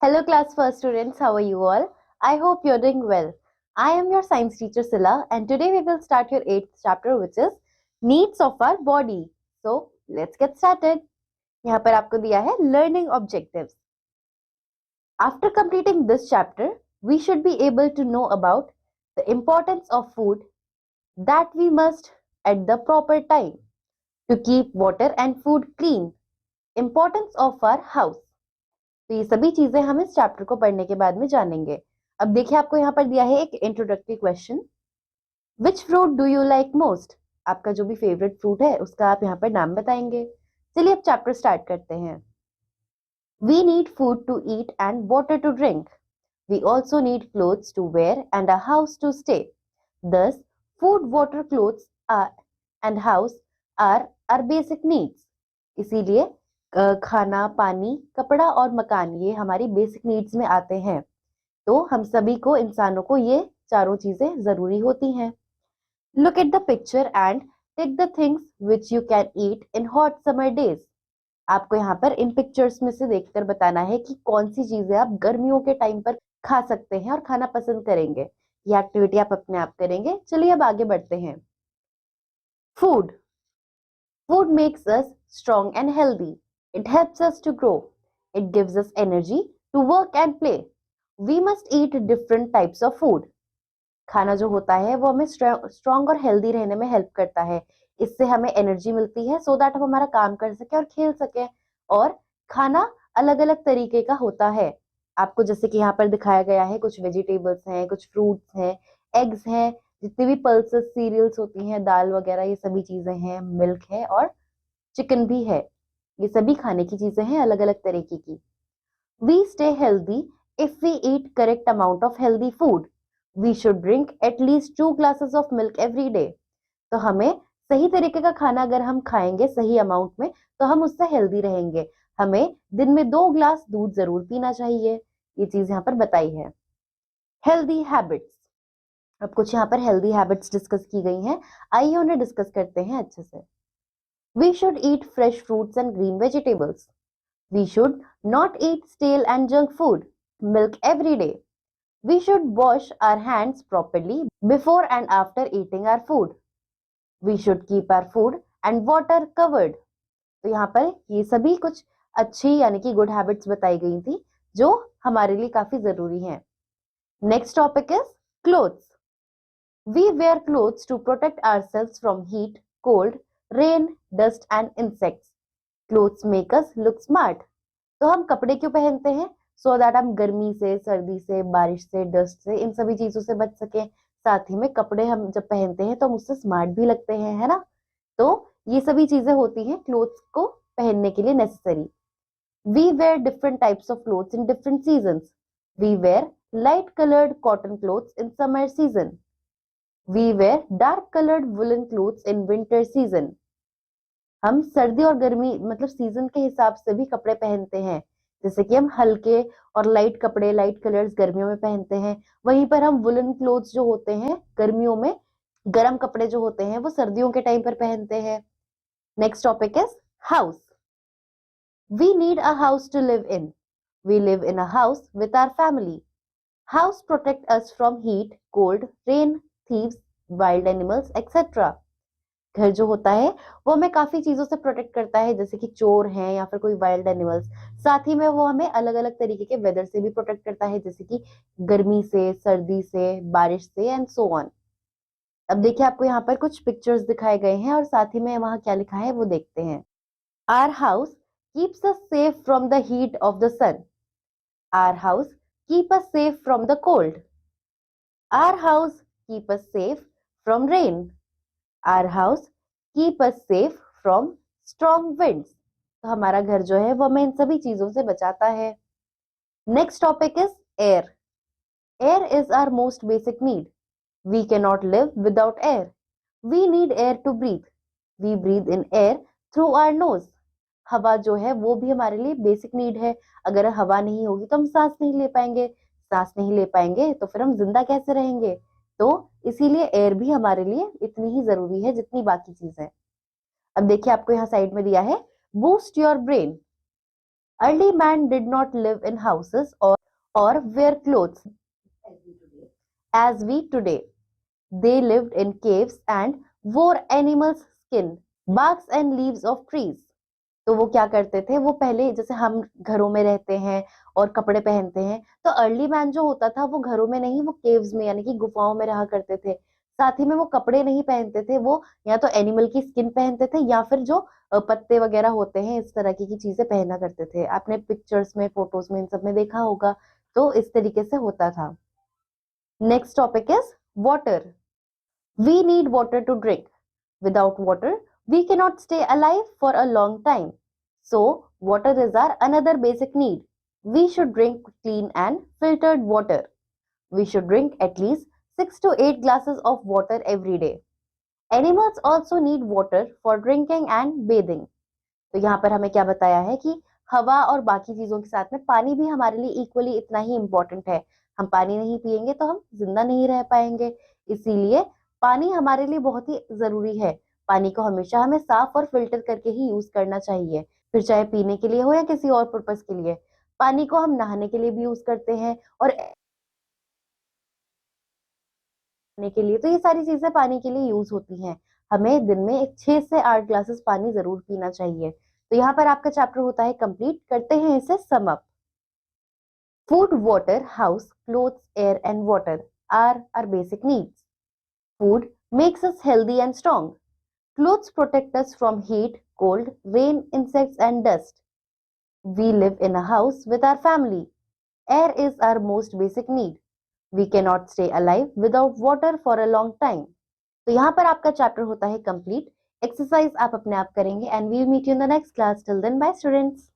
Hello, class first students. How are you all? I hope you're doing well. I am your science teacher Sila, and today we will start your 8th chapter, which is needs of our body. So let's get started. यहाँ पर आपको दिया है learning objectives. After completing this chapter, we should be able to know about the importance of food that we must at the proper time to keep water and food clean. Importance of our house. तो ये सभी चीजें हम इस chapter को पढ़ने के बाद में जानेंगे। अब देखिए आपको यहाँ पर दिया है एक introductory question, which fruit do you like most. आपका जो भी फेवरेट फ्रूट है उसका आप यहाँ पर नाम बताएंगे। चलिए अब चैप्टर स्टार्ट करते हैं। We need food to eat and water to drink. We also need clothes to wear and a house to stay. Thus food, water, clothes and house are are basic needs. इसीलिए खाना, पानी, कपड़ा और मकान ये हमारी बेसिक नीड्स में आते हैं। तो हम सभी को, इंसानों को, ये चारों चीजें जरूरी होती हैं। Look at the picture and tick the things which you can eat in hot summer days. आपको यहाँ पर इन पिक्चर्स में से देखकर बताना है कि कौन सी चीजें आप गर्मियों के टाइम पर खा सकते हैं और खाना पसंद करेंगे। ये एक्टिविटी आप अपने आप करेंगे। चलिए अब आगे बढ़ते हैं। Food. Food makes us strong and healthy. It helps us to grow. It gives us energy to work and play. We must eat different types of food. खाना जो होता है वो हमें स्ट्रॉन्ग और हेल्दी रहने में हेल्प करता है। इससे हमें एनर्जी मिलती है सो दैट हम हमारा काम कर सके और खेल सके। और खाना अलग अलग तरीके का होता है। आपको जैसे कि यहाँ पर दिखाया गया है, कुछ वेजिटेबल्स हैं, कुछ फ्रूट्स हैं, एग्स हैं, जितनी भी पल्सेस, सीरियल्स होती हैं, दाल वगैरह, ये सभी चीजें हैं, मिल्क है और चिकन भी है। ये सभी खाने की चीजें हैं अलग अलग तरीके की। We stay healthy if we eat correct amount of healthy food. We should drink at least 2 glasses of milk every day. तो हमें सही तरीके का खाना अगर हम खाएंगे सही अमाउंट में तो हम उससे हेल्दी रहेंगे। हमें दिन में 2 ग्लास दूध जरूर पीना चाहिए। ये चीज यहाँ पर बताई है। Healthy habits. अब कुछ यहाँ पर हेल्दी हैबिट्स डिस्कस की गई हैं। आइए उन्हें डिस्कस करते हैं अच्छे से। We should eat fresh fruits and green vegetables. We should not eat stale and junk food. Milk every day. We should wash our hands properly before and after eating our food. We should keep our food and water covered. तो यहाँ पर ये सभी कुछ अच्छी यानी कि good habits बताई गई थी जो हमारे लिए काफी जरूरी हैं। Next topic is clothes. We wear clothes to protect ourselves from heat, cold, rain, dust and insects. Clothes make us look smart. तो हम कपड़े क्यों पहनते हैं? So that हम गर्मी से, सर्दी से, बारिश से, डस्ट से, इन सभी चीजों से बच सके। साथ ही में कपड़े हम जब पहनते हैं तो हम उससे स्मार्ट भी लगते हैं, है ना? तो ये सभी चीजें होती हैं क्लोथ्स को पहनने के लिए necessary. We wear different types of clothes in different seasons. We wear light colored cotton clothes in summer season. We wear dark colored woolen clothes in winter season. हम सर्दी और गर्मी मतलब सीजन के हिसाब से भी कपड़े पहनते हैं। जैसे कि हम हल्के और लाइट कपड़े, लाइट कलर्स गर्मियों में पहनते हैं, वहीं पर हम वुलन क्लोथ्स जो होते हैं गर्मियों में, गर्म कपड़े जो होते हैं वो सर्दियों के टाइम पर पहनते हैं। Next topic is house. We need a house to live in. We live in a house with our family. House protect us from heat, cold, rain, thieves, wild animals et cetera. घर जो होता है वो हमें काफी चीजों से प्रोटेक्ट करता है, जैसे कि चोर हैं या फिर कोई वाइल्ड एनिमल्स। साथ ही में वो हमें अलग अलग तरीके के वेदर से भी प्रोटेक्ट करता है, जैसे कि गर्मी से, सर्दी से, बारिश से एंड सो ऑन। अब देखिए आपको यहाँ पर कुछ पिक्चर्स दिखाए गए हैं और साथ ही में वहां क्या लिखा है वो देखते हैं। Our house keeps us safe from the heat of the sun. Our house keep us safe from the cold. Our house keep us safe from rain. Our house keep us safe from strong winds. तो हमारा घर जो है वो हमें इन सभी चीजों से बचाता है। Next topic is air. Air is our most basic need. We can not live without air. We need air to breathe. We breathe in air through our nose. हवा जो है वो भी हमारे लिए बेसिक नीड है। अगर हवा नहीं होगी तो हम सांस नहीं ले पाएंगे, सांस नहीं ले पाएंगे तो फिर हम जिंदा कैसे रहेंगे? तो इसीलिए एयर भी हमारे लिए इतनी ही जरूरी है जितनी बाकी चीजें। अब देखिए आपको यहाँ साइड में दिया है boost your brain. Early man did not live in houses or wear clothes as we today. They lived in caves and wore animals' skin, barks and leaves of trees. तो वो क्या करते थे, वो पहले जैसे हम घरों में रहते हैं और कपड़े पहनते हैं, तो अर्ली मैन जो होता था वो घरों में नहीं, वो केव्स में यानी कि गुफाओं में रहा करते थे। साथ ही में वो कपड़े नहीं पहनते थे, वो या तो एनिमल की स्किन पहनते थे या फिर जो पत्ते वगैरह होते हैं इस तरह की चीजें पहना करते थे। आपने पिक्चर्स में, फोटोज में, इन सब में देखा होगा। तो इस तरीके से होता था। Next topic is water. We need water to drink. Without water, we cannot stay alive for a long time. So, water is our another basic need. We should drink clean and filtered water. We should drink at least 6 to 8 glasses of water every day. Animals also need water for drinking and bathing. तो यहाँ पर हमें क्या बताया है कि हवा और बाकी चीजों के साथ में पानी भी हमारे लिए इक्वली इतना ही इम्पोर्टेंट है। हम पानी नहीं पिएंगे तो हम जिंदा नहीं रह पाएंगे। इसीलिए पानी हमारे लिए बहुत ही जरूरी है। पानी को हमेशा हमें साफ और फिल्टर करके ही यूज करना चाहिए, फिर चाहे पीने के लिए हो या किसी और पर्पस के लिए। पानी को हम नहाने के लिए भी यूज करते हैं और खाने के लिए, तो ये सारी चीजें पानी के लिए यूज होती हैं। हमें दिन में 6 से 8 ग्लासेस पानी जरूर पीना चाहिए। तो यहाँ पर आपका चैप्टर होता है कंप्लीट। करते हैं इसे sum up. Food, water, house, clothes, air and water are are basic needs. Food makes us healthy and strong. Clothes protect us from heat, cold, rain, insects, and dust. We live in a house with our family. Air is our most basic need. We cannot stay alive without water for a long time. तो यहाँ पर आपका chapter होता है complete. Exercise आप अपने आप करेंगे and we meet you in the next class. Till then bye students.